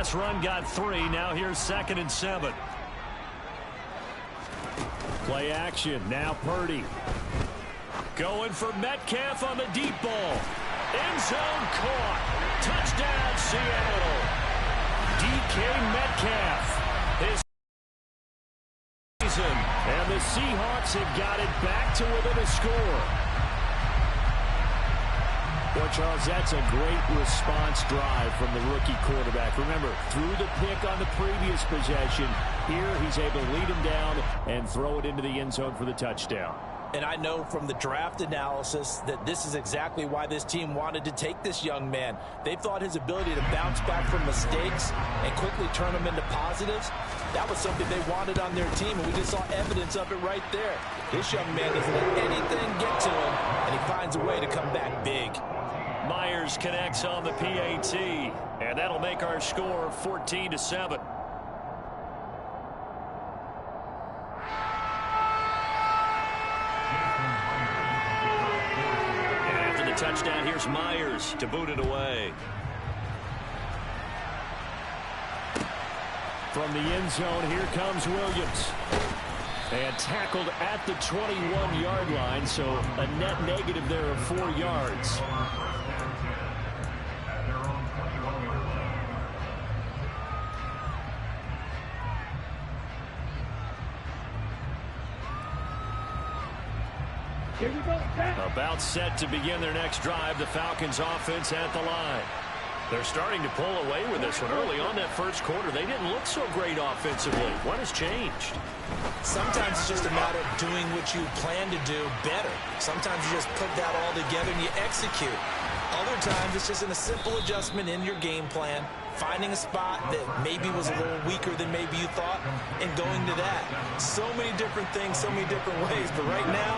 pass run got 3. Now here's 2nd and 7. Play action. Now Purdy. Going for Metcalf on the deep ball. End zone caught. Touchdown, Seattle. DK Metcalf. His season. And the Seahawks have got it back to within a score. Well, Charles, that's a great response drive from the rookie quarterback. Remember, threw the pick on the previous possession. Here, he's able to lead him down and throw it into the end zone for the touchdown. And I know from the draft analysis that this is exactly why this team wanted to take this young man. They thought his ability to bounce back from mistakes and quickly turn them into positives, that was something they wanted on their team, and we just saw evidence of it right there. This young man doesn't let anything get to him, and he finds a way to come back big. Myers connects on the PAT, and that'll make our score 14-7. After the touchdown, here's Myers to boot it away. From the end zone, here comes Williams. And tackled at the 21-yard line, so a net negative there of 4 yards. Here we go. About set to begin their next drive. The Falcons offense at the line. They're starting to pull away with this one. Early on that first quarter, they didn't look so great offensively. What has changed? Sometimes it's just a matter of doing what you plan to do better. Sometimes you just put that all together and you execute. Other times it's just in a simple adjustment in your game plan, finding a spot that maybe was a little weaker than maybe you thought, and going to that. So many different things, so many different ways. But right now,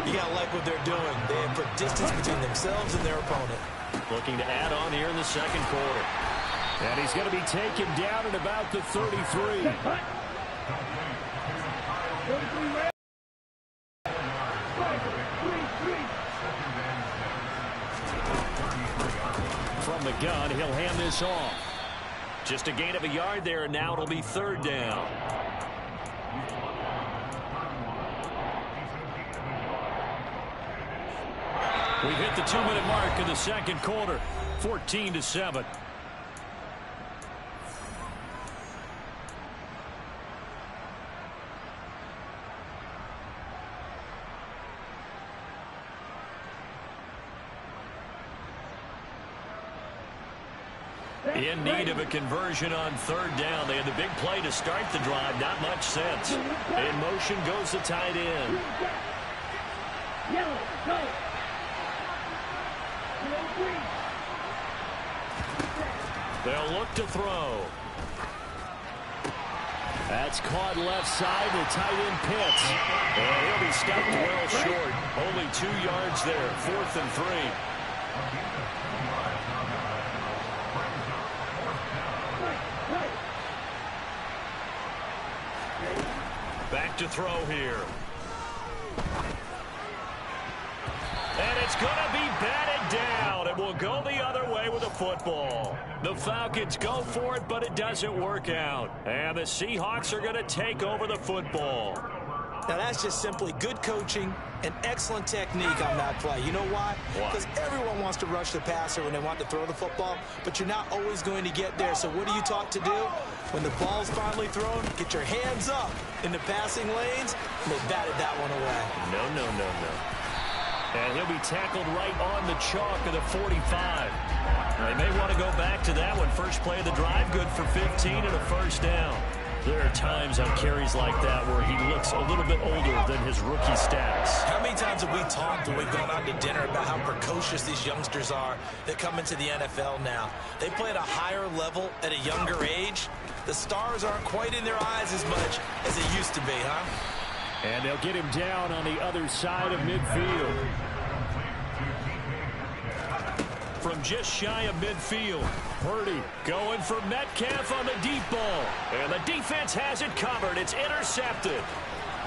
you got to like what they're doing. They have put distance between themselves and their opponent. Looking to add on here in the second quarter. And he's going to be taken down at about the 33. From the gun, he'll hand this off. Just a gain of a yard there, and now it'll be 3rd down. We've hit the 2-minute mark in the second quarter, 14-7. In need of a conversion on 3rd down. They had the big play to start the drive. Not much sense. In motion goes the tight end. Yellow, go. They'll look to throw. That's caught left side. The tight end Pitts. And he'll be stopped well short. Only 2 yards there. 4th and 3. Back to throw here. And it's going to be batted down. It will go the other way with the football. The Falcons go for it, but it doesn't work out. And the Seahawks are going to take over the football. Now, that's just simply good coaching and excellent technique on that play. You know why? Because everyone wants to rush the passer when they want to throw the football, but you're not always going to get there. So what are you taught to do? When the ball's finally thrown, get your hands up in the passing lanes, and they batted that one away. No. And he'll be tackled right on the chalk of the 45. They may want to go back to that one. First play of the drive, good for 15 and a 1st down. There are times on carries like that where he looks a little bit older than his rookie stats. How many times have we talked when we've gone out to dinner about how precocious these youngsters are that come into the NFL now? They play at a higher level at a younger age. The stars aren't quite in their eyes as much as they used to be, huh? And they'll get him down on the other side of midfield. From just shy of midfield, Purdy going for Metcalf on the deep ball. And the defense has it covered. It's intercepted.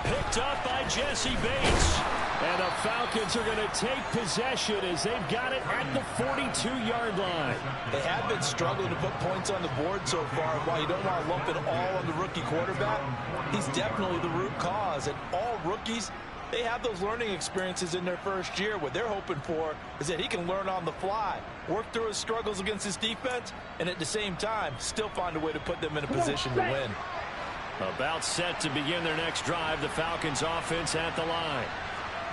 Picked up by Jesse Bates. And the Falcons are going to take possession as they've got it at the 42-yard line. They have been struggling to put points on the board so far. While you don't want to lump it all on the rookie quarterback, he's definitely the root cause. And all rookies, they have those learning experiences in their first year. What they're hoping for is that he can learn on the fly, work through his struggles against his defense, and at the same time, still find a way to put them in a position to win. About set to begin their next drive, the Falcons offense at the line.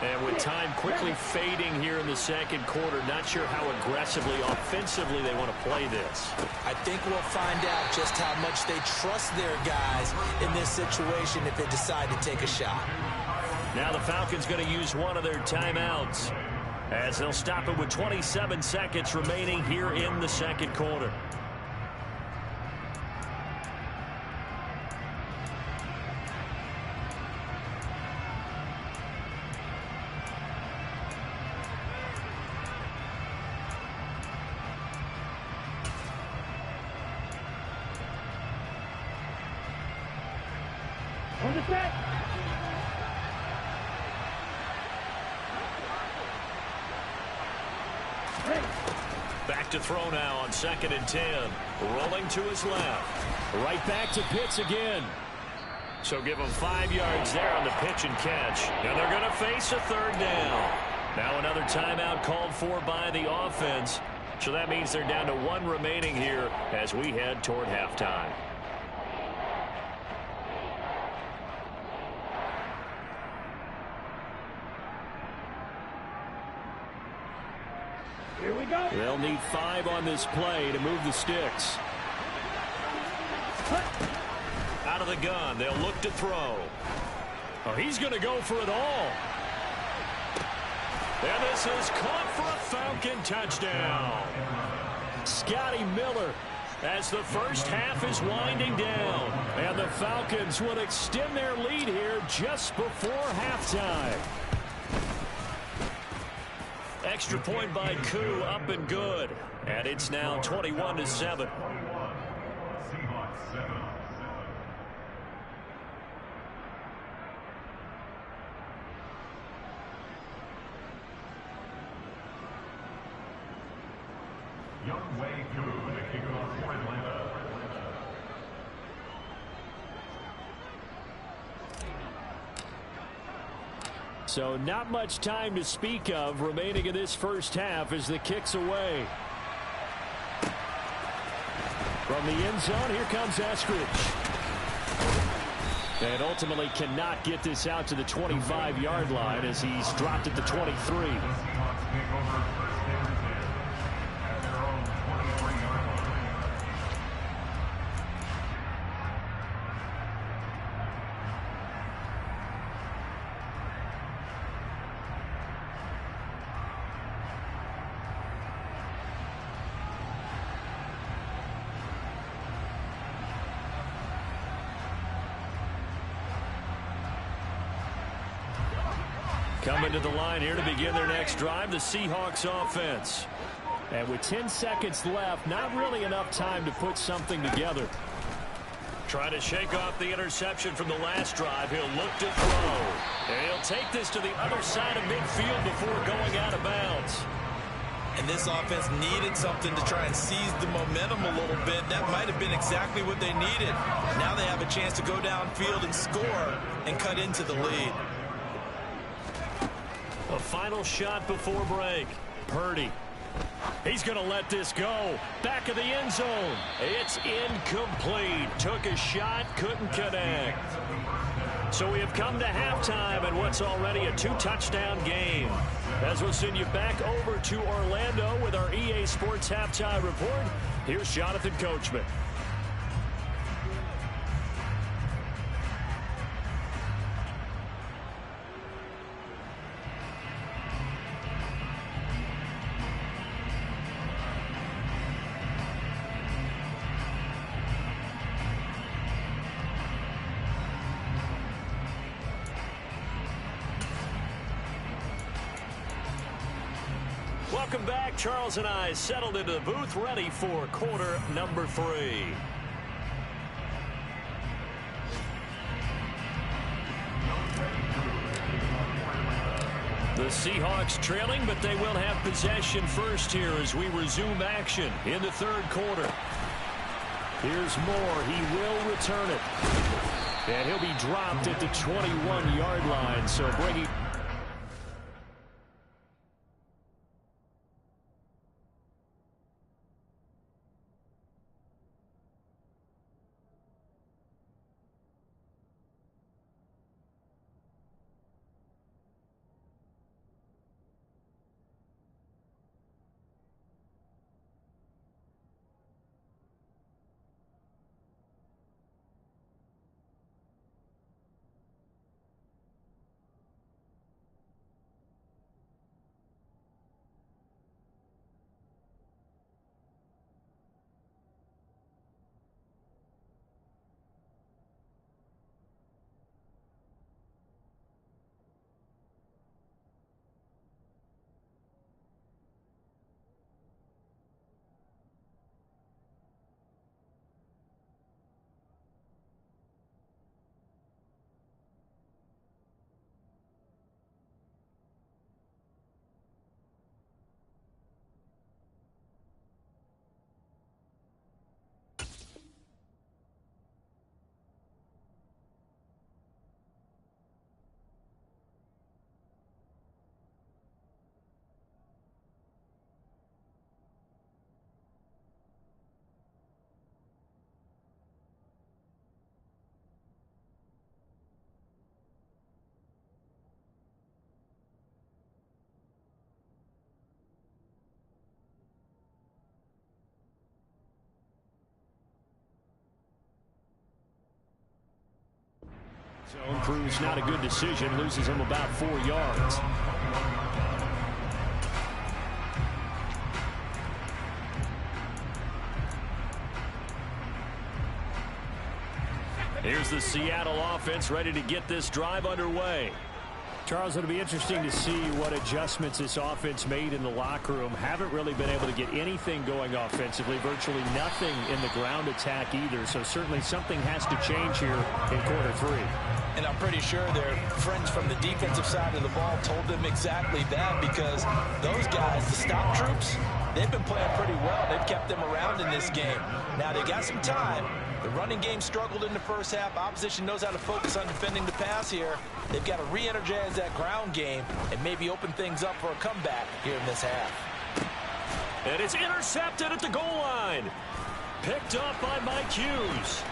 And with time quickly fading here in the second quarter, not sure how aggressively, offensively they want to play this. I think we'll find out just how much they trust their guys in this situation if they decide to take a shot. Now the Falcons going to use one of their timeouts as they'll stop it with 27 seconds remaining here in the second quarter. On the set. Back to throw now on 2nd and 10. Rolling to his left. Right back to Pitts again. So give him 5 yards there on the pitch and catch. And they're going to face a 3rd down. Now another timeout called for by the offense. So that means they're down to 1 remaining here as we head toward halftime. Here we go. They'll need 5 on this play to move the sticks. Out of the gun, they'll look to throw. Oh, he's going to go for it all. And this is caught for a Falcon touchdown. Scotty Miller as the first half is winding down. And the Falcons will extend their lead here just before halftime. Extra point by HOU, up and good. And it's now 21-7. So not much time to speak of remaining in this first half as the kick's away. From the end zone, here comes Eskridge. And ultimately cannot get this out to the 25-yard line as he's dropped at the 23. Coming to the line here to begin their next drive, the Seahawks offense. And with 10 seconds left, not really enough time to put something together. Trying to shake off the interception from the last drive. He'll look to throw. And he'll take this to the other side of midfield before going out of bounds. And this offense needed something to try and seize the momentum a little bit. That might have been exactly what they needed. Now they have a chance to go downfield and score and cut into the lead. A final shot before break. Purdy. He's going to let this go. Back of the end zone. It's incomplete. Took a shot, couldn't connect. So we have come to halftime and what's already a 2-touchdown game. As we'll send you back over to Orlando with our EA Sports Halftime Report, here's Jonathan Coachman. Welcome back. Charles and I settled into the booth, ready for quarter number 3. The Seahawks trailing, but they will have possession first here as we resume action in the third quarter. Here's Moore. He will return it. And he'll be dropped at the 21-yard line. So bringing... Zone proves not a good decision. Loses him about 4 yards. Here's the Seattle offense ready to get this drive underway. Charles, it'll be interesting to see what adjustments this offense made in the locker room. Haven't really been able to get anything going offensively. Virtually nothing in the ground attack either. So certainly something has to change here in quarter three. And I'm pretty sure their friends from the defensive side of the ball told them exactly that, because those guys, the stop troops, they've been playing pretty well. They've kept them around in this game. Now they got some time. The running game struggled in the first half. Opposition knows how to focus on defending the pass here. They've got to re-energize that ground game and maybe open things up for a comeback here in this half. And it's intercepted at the goal line. Picked up by Mike Hughes.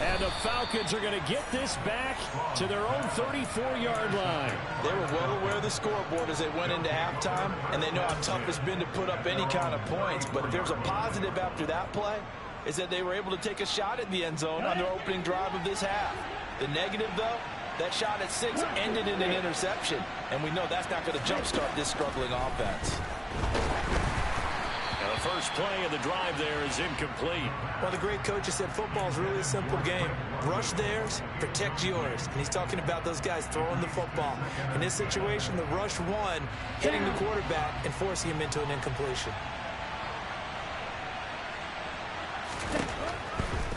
And the Falcons are going to get this back to their own 34-yard line. They were well aware of the scoreboard as they went into halftime, and they know how tough it's been to put up any kind of points. But if there's a positive after that play, is that they were able to take a shot at the end zone on their opening drive of this half. The negative, though, that shot at 6 ended in an interception, and we know that's not going to jumpstart this struggling offense. The first play of the drive there is incomplete. Well, the great coach has said football is really a simple game. Rush theirs, protect yours. And he's talking about those guys throwing the football. In this situation, the rush one, hitting the quarterback and forcing him into an incompletion.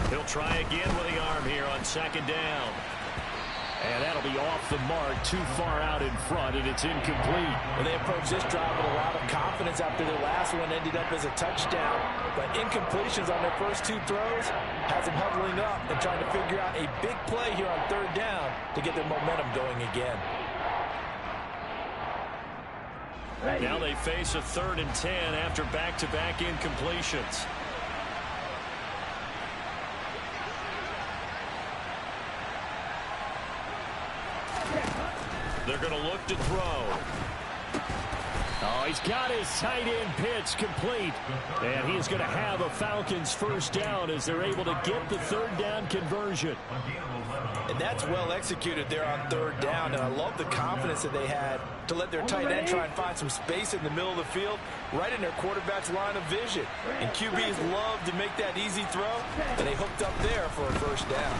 He'll try again with the arm here on second down. And that'll be off the mark, too far out in front, and it's incomplete. Well, they approached this drive with a lot of confidence after their last one ended up as a touchdown. But incompletions on their first 2 throws has them huddling up and trying to figure out a big play here on third down to get their momentum going again. Now they face a 3rd and 10 after back-to-back incompletions. They're going to look to throw. Oh, he's got his tight end pitch complete. And he is going to have a Falcons first down as they're able to get the 3rd down conversion. And that's well executed there on 3rd down. And I love the confidence that they had to let their tight end try and find some space in the middle of the field, right in their quarterback's line of vision. And QBs love to make that easy throw, and they hooked up there for a first down.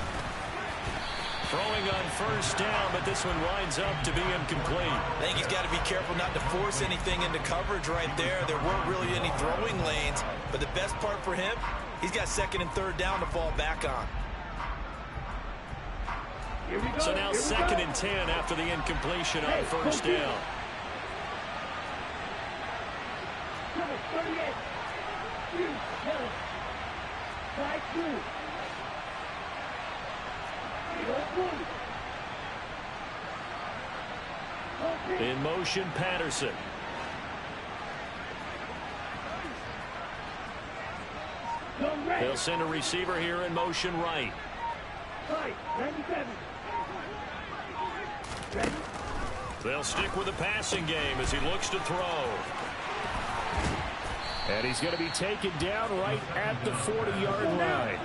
Throwing on first down, but this one winds up to be incomplete. I think he's got to be careful not to force anything into coverage right there. There weren't really any throwing lanes, but the best part for him, he's got 2nd and 3rd down to fall back on. So now 2nd and 10 after the incompletion on first down. Number 38. Yellow. 5-2. In motion, Patterson. They'll send a receiver here in motion right. 97. They'll stick with the passing game as he looks to throw. And he's going to be taken down right at the 40-yard line.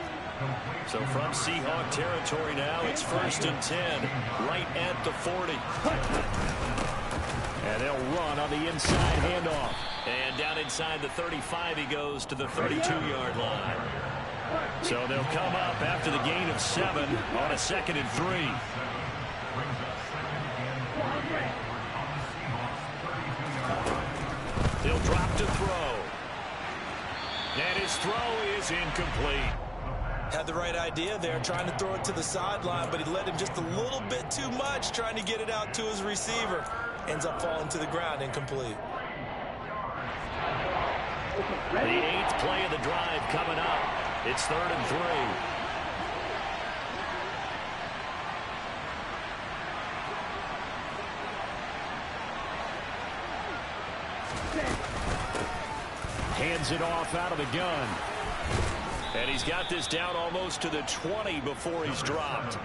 So from Seahawk territory now, it's 1st and 10, right at the 40. And they'll run on the inside handoff. And down inside the 35, he goes to the 32-yard line. So they'll come up after the gain of 7 on a 2nd and 3. He'll drop to throw. And his throw is incomplete. Had the right idea there, trying to throw it to the sideline, but he led him just a little bit too much, trying to get it out to his receiver. Ends up falling to the ground, incomplete. The 8th play of the drive coming up. It's 3rd and 3. Hands it off out of the gun. And he's got this down almost to the 20 before he's dropped.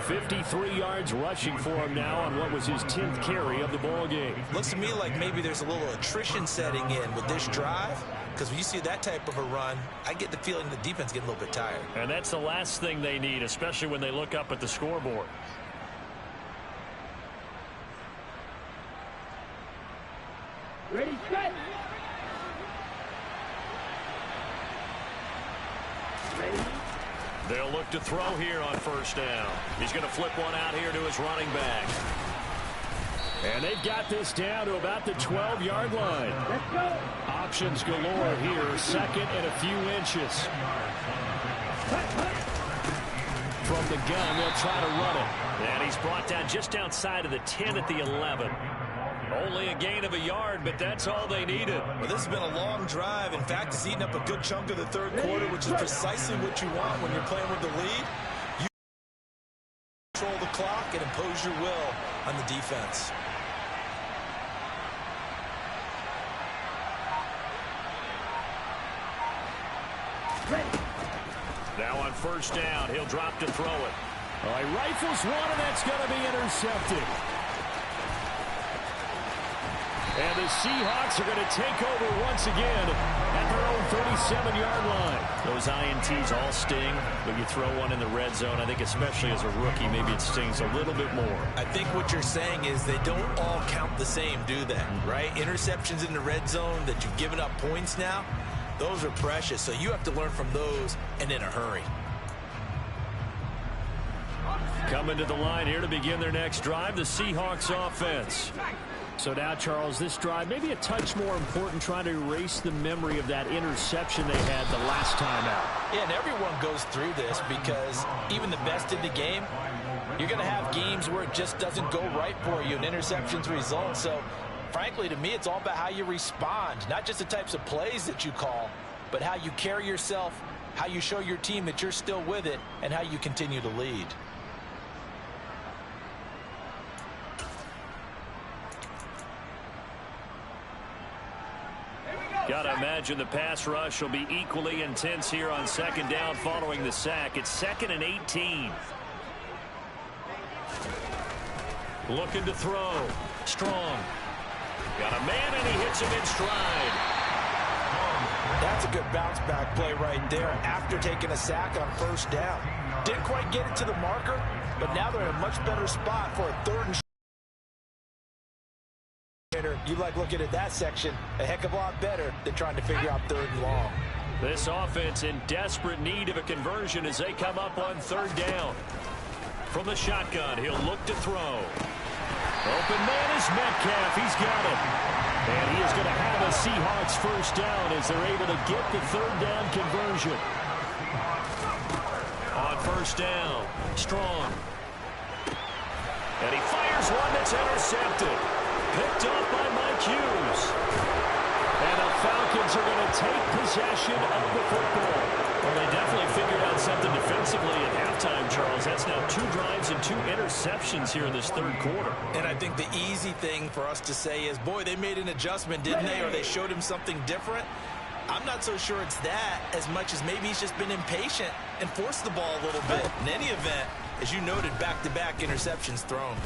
53 yards rushing for him now on what was his 10th carry of the ball game. Looks to me like maybe there's a little attrition setting in with this drive, because when you see that type of a run, I get the feeling the defense getting a little bit tired. And that's the last thing they need, especially when they look up at the scoreboard. Ready, set. They'll look to throw here on first down. He's going to flip one out here to his running back. And they've got this down to about the 12-yard line. Let's go. Options galore here. 2nd and a few inches. From the gun, they'll try to run it. And he's brought down just outside of the 10 at the 11. Only a gain of a yard, but that's all they needed. Well, this has been a long drive. In fact, it's eaten up a good chunk of the 3rd quarter, which is precisely what you want when you're playing with the lead. You control the clock and impose your will on the defense. Now on first down, he'll drop to throw it. All right, rifles one, and that's going to be intercepted. And the Seahawks are going to take over once again at their own 37-yard line. Those INTs all sting, but you throw one in the red zone. I think especially as a rookie, maybe it stings a little bit more. I think what you're saying is they don't all count the same, do they? Right? Interceptions in the red zone that you've given up points now, those are precious. So you have to learn from those and in a hurry. Coming to the line here to begin their next drive, the Seahawks offense. So now, Charles, this drive maybe a touch more important, trying to erase the memory of that interception they had the last time out. Yeah, and everyone goes through this because even the best in the game, you're going to have games where it just doesn't go right for you and interceptions result. So, frankly, to me, it's all about how you respond, not just the types of plays that you call, but how you carry yourself, how you show your team that you're still with it, and how you continue to lead. Got to imagine the pass rush will be equally intense here on 2nd down following the sack. It's 2nd and 18. Looking to throw. Strong. Got a man, and he hits him in stride. That's a good bounce back play right there after taking a sack on first down. Didn't quite get it to the marker, but now they're in a much better spot for a 3rd and short. You like looking at that section a heck of a lot better than trying to figure out 3rd and long. This offense in desperate need of a conversion as they come up on 3rd down. From the shotgun, he'll look to throw. Open man is Metcalf. He's got it. And he is going to have a Seahawks first down as they're able to get the 3rd down conversion. On first down, Strong. And he fires one that's intercepted. Picked off by Mike Hughes. And the Falcons are going to take possession of the football. Well, they definitely figured out something defensively at halftime, Charles. That's now 2 drives and 2 interceptions here in this third quarter. And I think the easy thing for us to say is, boy, they made an adjustment, didn't they? Or they showed him something different. I'm not so sure it's that as much as maybe he's just been impatient and forced the ball a little bit. In any event, as you noted, back-to-back interceptions thrown.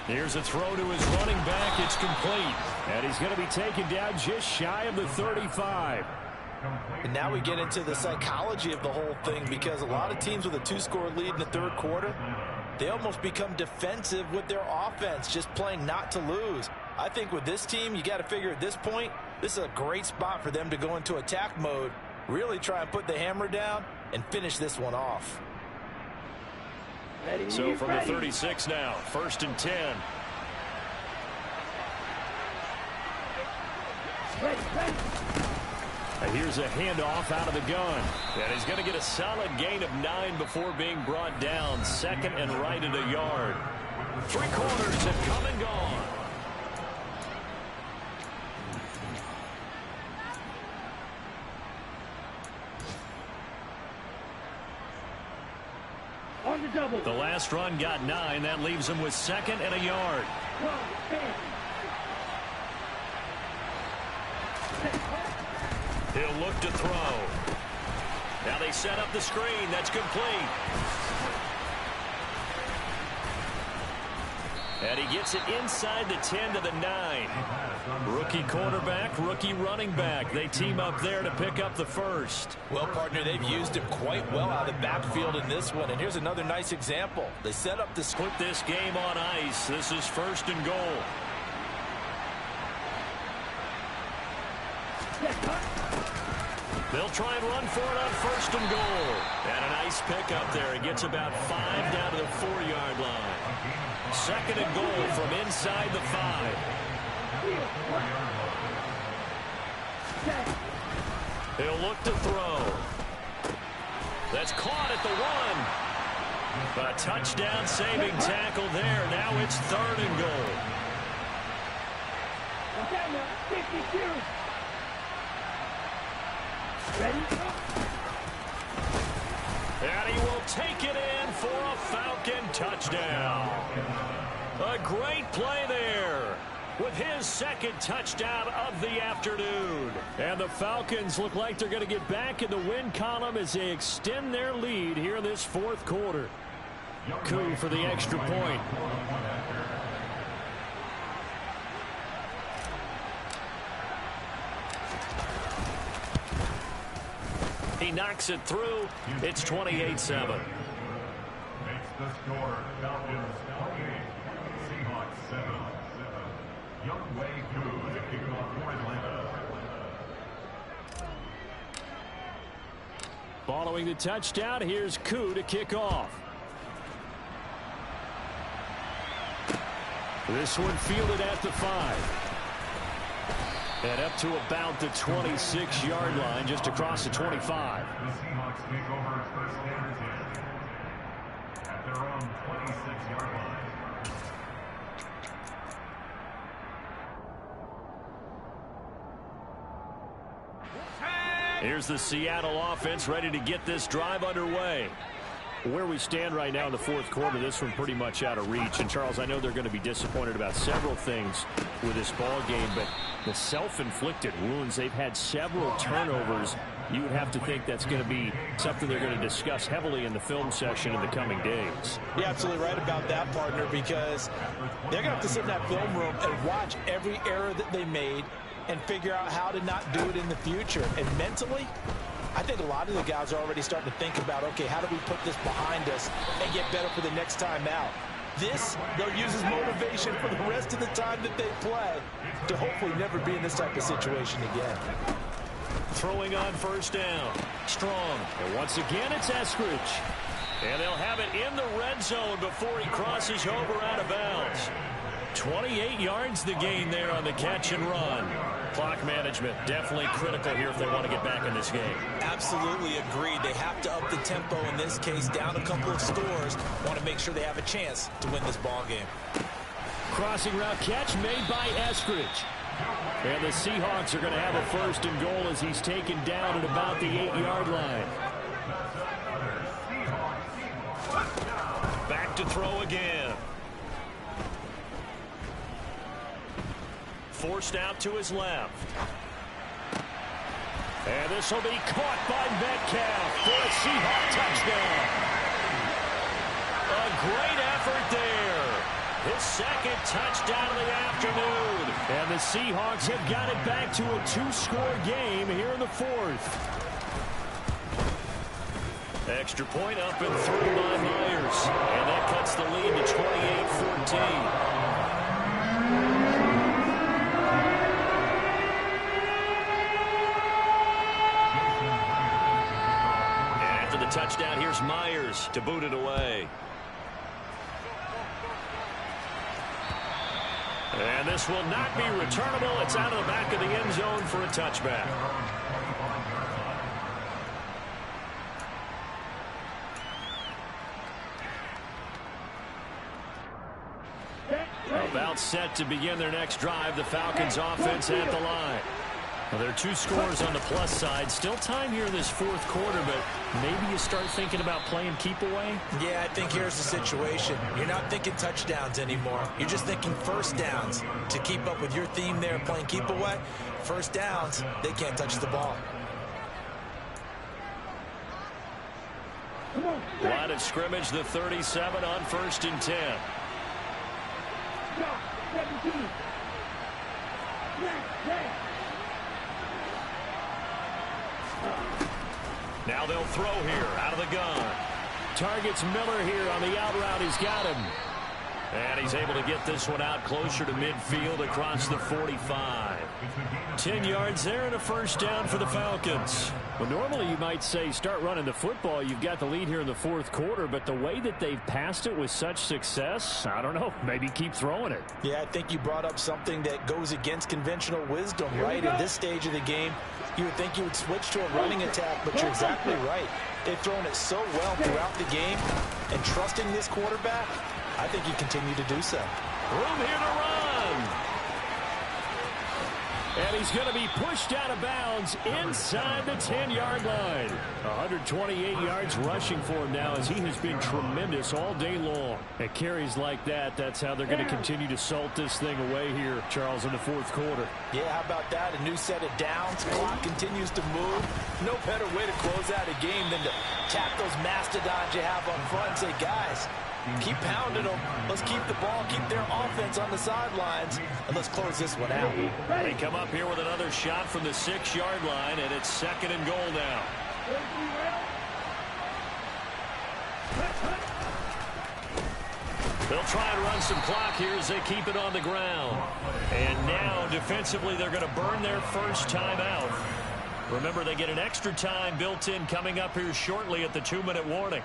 Here's a throw to his running back. It's complete. And he's going to be taken down just shy of the 35. And now we get into the psychology of the whole thing, because a lot of teams with a 2-score lead in the third quarter, they almost become defensive with their offense, just playing not to lose. I think with this team, you got to figure at this point, this is a great spot for them to go into attack mode, really try and put the hammer down and finish this one off. So from the 36 now, 1st and 10. And here's a handoff out of the gun. And he's going to get a solid gain of 9 before being brought down. 2nd and right at a yard. 3 quarters have come and gone. On the double. The last run got 9. That leaves him with 2nd and a yard. He'll look to throw. Now they set up the screen. That's complete. And he gets it inside the 10 to the 9. Rookie quarterback, rookie running back. They team up there to pick up the first. Well, partner, they've used him quite well out of the backfield in this one. And here's another nice example. They set up the split this game on ice. This is 1st and goal. They'll try and run for it on 1st and goal. And a nice pickup there. It gets about 5 down to the 4-yard line. 2nd and goal from inside the 5. He'll look to throw. That's caught at the 1. A touchdown saving tackle there. Now it's 3rd and goal. And he will take it in for a Falcon touchdown. A great play there with his 2nd touchdown of the afternoon. And the Falcons look like they're going to get back in the win column as they extend their lead here in this 4th quarter. HOU for the extra point. He knocks it through. It's 28-7. Makes the score Falcons 28, Seahawks 7. Youngway HOU to kick it off for Atlanta. Following the touchdown, here's HOU to kick off. This one fielded at the 5. And up to about the 26-yard line, just across the 25. The Seahawks take over first and 10 at their own 26-yard line. Here's the Seattle offense ready to get this drive underway. Where we stand right now in the 4th quarter, this one pretty much out of reach. And, Charles, I know they're going to be disappointed about several things with this ball game, but the self-inflicted wounds, they've had several turnovers. You would have to think that's going to be something they're going to discuss heavily in the film session in the coming days. You're absolutely right about that, partner, because they're going to have to sit in that film room and watch every error that they made and figure out how to not do it in the future. And mentally, I think a lot of the guys are already starting to think about, okay, how do we put this behind us and get better for the next time out? This, they'll use as motivation for the rest of the time that they play to hopefully never be in this type of situation again. Throwing on 1st down. Strong. And once again, it's Eskridge. And they'll have it in the red zone before he crosses over out of bounds. 28 yards the gain there on the catch and run. Clock management, definitely critical here if they want to get back in this game. Absolutely agreed. They have to up the tempo in this case, down a couple of scores. Want to make sure they have a chance to win this ball game. Crossing route catch made by Eskridge. And the Seahawks are going to have a 1st and goal as he's taken down at about the 8-yard line. Back to throw again. Forced out to his left. And this will be caught by Metcalf for a Seahawk touchdown. A great effort there. His 2nd touchdown of the afternoon. And the Seahawks have got it back to a 2-score game here in the 4th. Extra point up and through by Myers. And that cuts the lead to 28-14. Touchdown, here's Myers to boot it away. And this will not be returnable. It's out of the back of the end zone for a touchback. About set to begin their next drive. The Falcons offense at the line. Well, there are 2 scores on the plus side. Still time here in this 4th quarter, but maybe you start thinking about playing keep away? Yeah, I think here's the situation. You're not thinking touchdowns anymore. You're just thinking 1st downs. To keep up with your theme there, playing keep away, 1st downs, they can't touch the ball. Line of scrimmage, the 37 on 1st and 10. 17. Now they'll throw here out of the gun. Targets Miller here on the out route. He's got him. And he's able to get this one out closer to midfield across the 45. 10 yards there and a 1st down for the Falcons. Well, normally you might say start running the football. You've got the lead here in the 4th quarter, but the way that they've passed it with such success, I don't know, maybe keep throwing it. Yeah, I think you brought up something that goes against conventional wisdom, right? At this stage of the game, you would think you would switch to a running attack, but you're exactly right. They've thrown it so well throughout the game, and trusting this quarterback, I think you continue to do so. Room here to run. And he's going to be pushed out of bounds inside the 10-yard line. 128 yards rushing for him now as he has been tremendous all day long. At carries like that, that's how they're going to continue to salt this thing away here, Charles, in the 4th quarter. Yeah, how about that? A new set of downs. Clock continues to move. No better way to close out a game than to tap those mastodons you have up front and say, guys, keep pounding them. Let's keep the ball, keep their offense on the sidelines, and let's close this one out. They come up here with another shot from the 6-yard line, and it's 2nd and goal now. They'll try and run some clock here as they keep it on the ground. And now, defensively, they're going to burn their 1st time out. Remember, they get an extra time built in coming up here shortly at the 2-minute warning.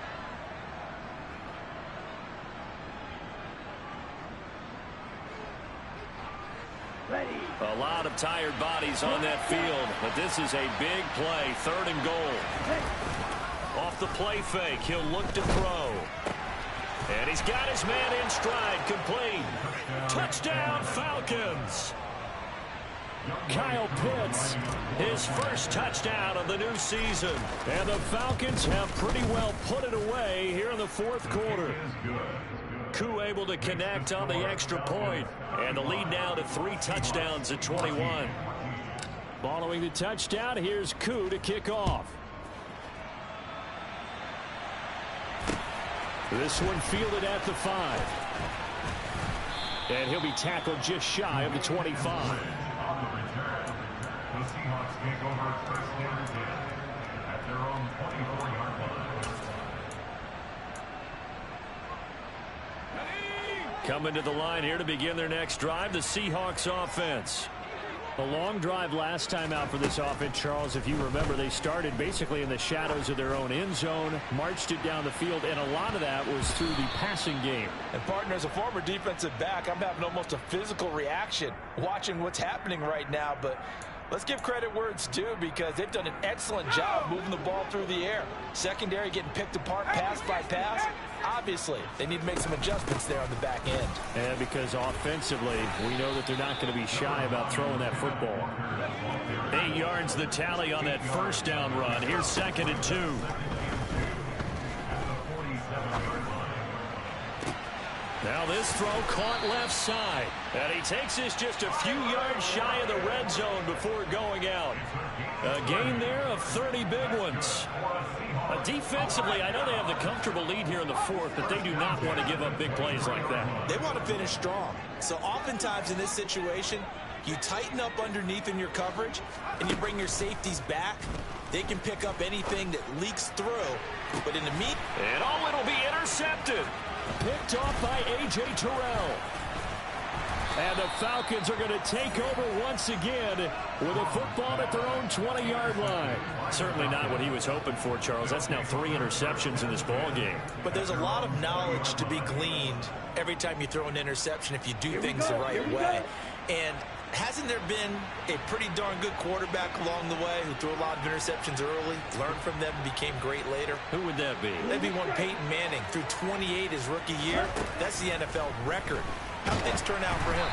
A lot of tired bodies on that field, but this is a big play. 3rd and goal. Off the play fake, he'll look to throw. And he's got his man in stride, complete. Touchdown, Falcons. Kyle Pitts, his 1st touchdown of the new season. And the Falcons have pretty well put it away here in the 4th quarter. HOU able to connect on the extra point. And the lead now to 3 touchdowns at 21. Following the touchdown, here's HOU to kick off. This one fielded at the 5. And he'll be tackled just shy of the 25. On the return, the Seahawks take over 1st and 10 at their own 24-yard line. Coming to the line here to begin their next drive, the Seahawks offense. A long drive last time out for this offense, Charles. If you remember, they started basically in the shadows of their own end zone, marched it down the field, and a lot of that was through the passing game. And partner, as a former defensive back, I'm having almost a physical reaction watching what's happening right now. But let's give credit where it's due, because they've done an excellent job moving the ball through the air. Secondary getting picked apart pass by pass. Obviously, they need to make some adjustments there on the back end. And because offensively, we know that they're not going to be shy about throwing that football. 8 yards the tally on that first down run. Here's 2nd and 2. Now this throw caught left side. And he takes this just a few yards shy of the red zone before going out. A gain there of 30 big ones. Defensively, I know they have the comfortable lead here in the 4th, but they do not want to give up big plays like that. They want to finish strong. So oftentimes in this situation, you tighten up underneath in your coverage, and you bring your safeties back. They can pick up anything that leaks through. But in the meat... And it'll be intercepted. Picked off by A.J. Terrell. And the Falcons are going to take over once again with a football at their own 20-yard line. Certainly not what he was hoping for, Charles. That's now 3 interceptions in this ball game. But there's a lot of knowledge to be gleaned every time you throw an interception if you do things the right way. And hasn't there been a pretty darn good quarterback along the way who threw a lot of interceptions early, learned from them, and became great later? Who would that be? That'd be one Peyton Manning. Threw 28 his rookie year. That's the NFL record. How did things turn out for him?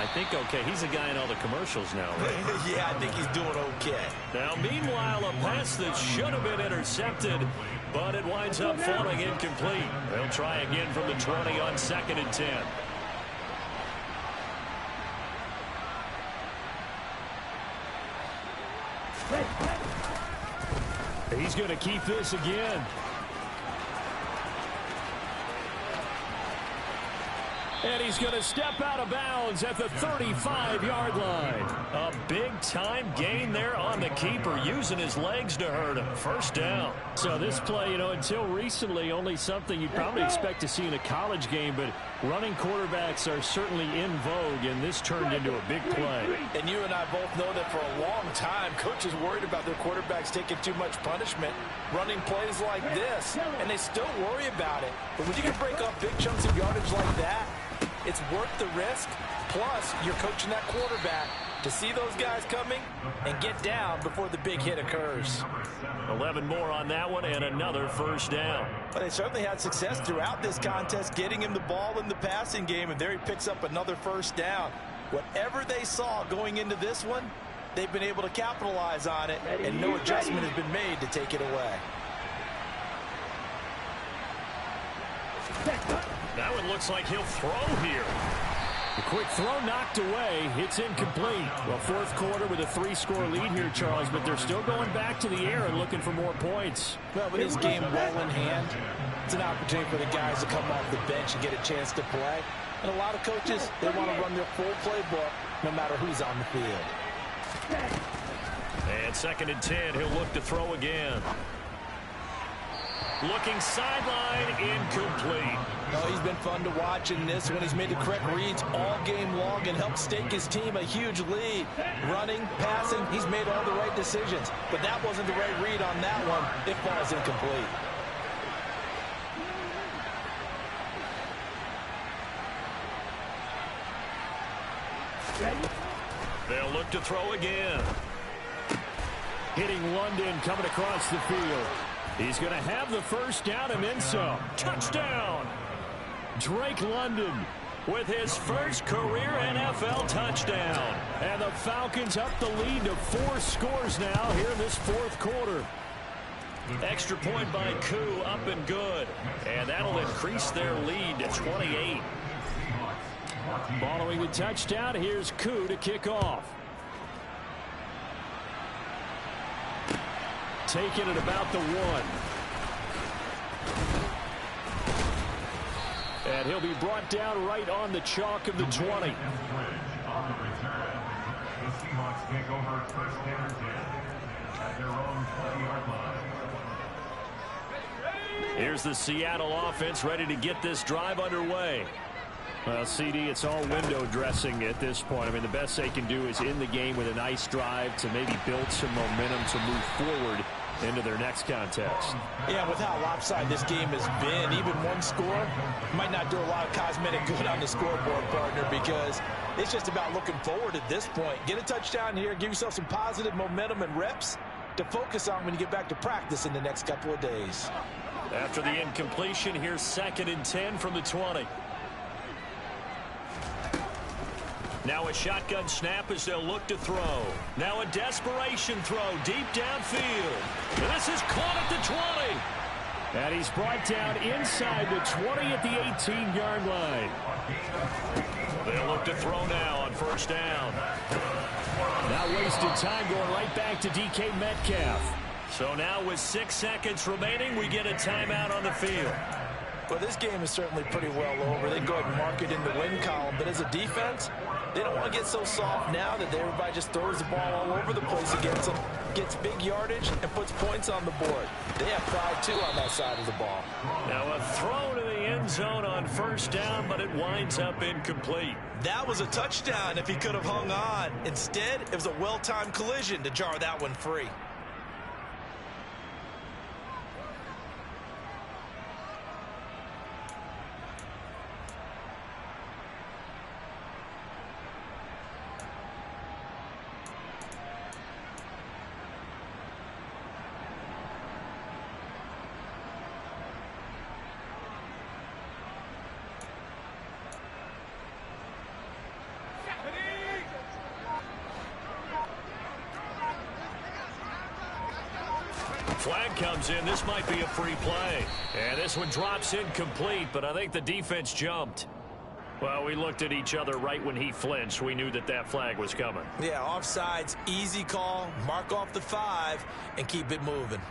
I think okay. He's a guy in all the commercials now, right? Yeah, I think he's doing okay. Now, meanwhile, a pass that should have been intercepted, but it winds up falling incomplete. They'll try again from the 20 on 2nd and 10. He's going to keep this again. And he's going to step out of bounds at the 35-yard line. A big-time gain there on the keeper, using his legs to hurt him. First down. So this play, until recently, only something you'd probably expect to see in a college game, but running quarterbacks are certainly in vogue, and this turned into a big play. And you and I both know that for a long time, coaches worried about their quarterbacks taking too much punishment, running plays like this, and they still worry about it. But when you can break up big chunks of yardage like that, it's worth the risk. Plus, you're coaching that quarterback to see those guys coming and get down before the big hit occurs. 11 more on that one and another first down. But they certainly had success throughout this contest, getting him the ball in the passing game, and there he picks up another first down. Whatever they saw going into this one, they've been able to capitalize on it, and no adjustment has been made to take it away. That one looks like he'll throw here. The quick throw knocked away. It's incomplete. Well, 4th quarter with a 3-score lead here, Charles, but they're still going back to the air and looking for more points. Well, with this game well in hand, it's an opportunity for the guys to come off the bench and get a chance to play. And a lot of coaches, they want to run their full playbook no matter who's on the field. And 2nd and 10, he'll look to throw again. Looking sideline, incomplete. Oh, he's been fun to watch in this one. He's made the correct reads all game long and helped stake his team a huge lead. Running, passing, he's made all the right decisions. But that wasn't the right read on that one. It falls incomplete. They'll look to throw again. Hitting London coming across the field. He's going to have the first down and then some. Touchdown! Drake London with his first career NFL touchdown. And the Falcons up the lead to 4 scores now here in this 4th quarter. Extra point by HOU, up and good. And that'll increase their lead to 28. Following the touchdown, here's HOU to kick off. Taking it about the 1. And he'll be brought down right on the chalk of the 20. On the return, the Seahawks take over 1st and 10 at their own 20-yard line. Here's the Seattle offense ready to get this drive underway. Well, CD, it's all window dressing at this point. I mean, the best they can do is in the game with a nice drive to maybe build some momentum to move forward into their next contest. Yeah, with how lopsided this game has been, even one score might not do a lot of cosmetic good on the scoreboard, partner, because it's just about looking forward at this point. Get a touchdown here, give yourself some positive momentum and reps to focus on when you get back to practice in the next couple of days. After the incompletion, here's 2nd and 10 from the 20. Now a shotgun snap as they'll look to throw. Now a desperation throw deep downfield. This is caught at the 20. And he's brought down inside the 20 at the 18-yard line. They'll look to throw now on 1st down. Not wasted time, going right back to DK Metcalf. So now with 6 seconds remaining, we get a timeout on the field. Well, this game is certainly pretty well over. They can go ahead and mark it in the win column. But as a defense, they don't want to get so soft now that everybody just throws the ball all over the place against them, gets big yardage, and puts points on the board. They have pride, too, on that side of the ball. Now a throw to the end zone on 1st down, but it winds up incomplete. That was a touchdown if he could have hung on. Instead, it was a well-timed collision to jar that one free. Flag comes in. This might be a free play. And this one drops incomplete, but I think the defense jumped. Well, we looked at each other right when he flinched. We knew that that flag was coming. Yeah, offsides, easy call. Mark off the 5 and keep it moving.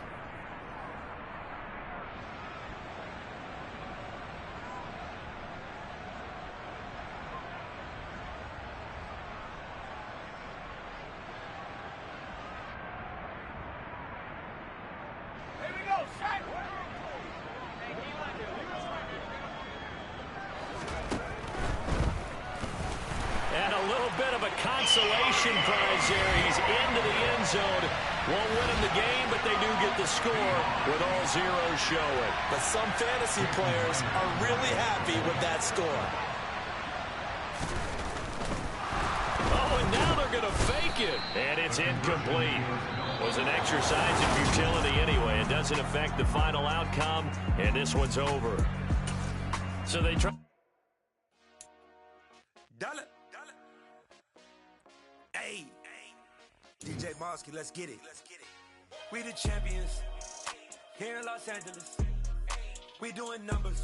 Consolation prize there. He's into the end zone. Won't win him the game, but they do get the score with all zeros showing. But some fantasy players are really happy with that score. Oh, and now they're going to fake it. And it's incomplete. It was an exercise in futility anyway. It doesn't affect the final outcome, and this one's over. So they try. Hey, DJ Mosky, let's get it. We the champions here in Los Angeles. We doing numbers.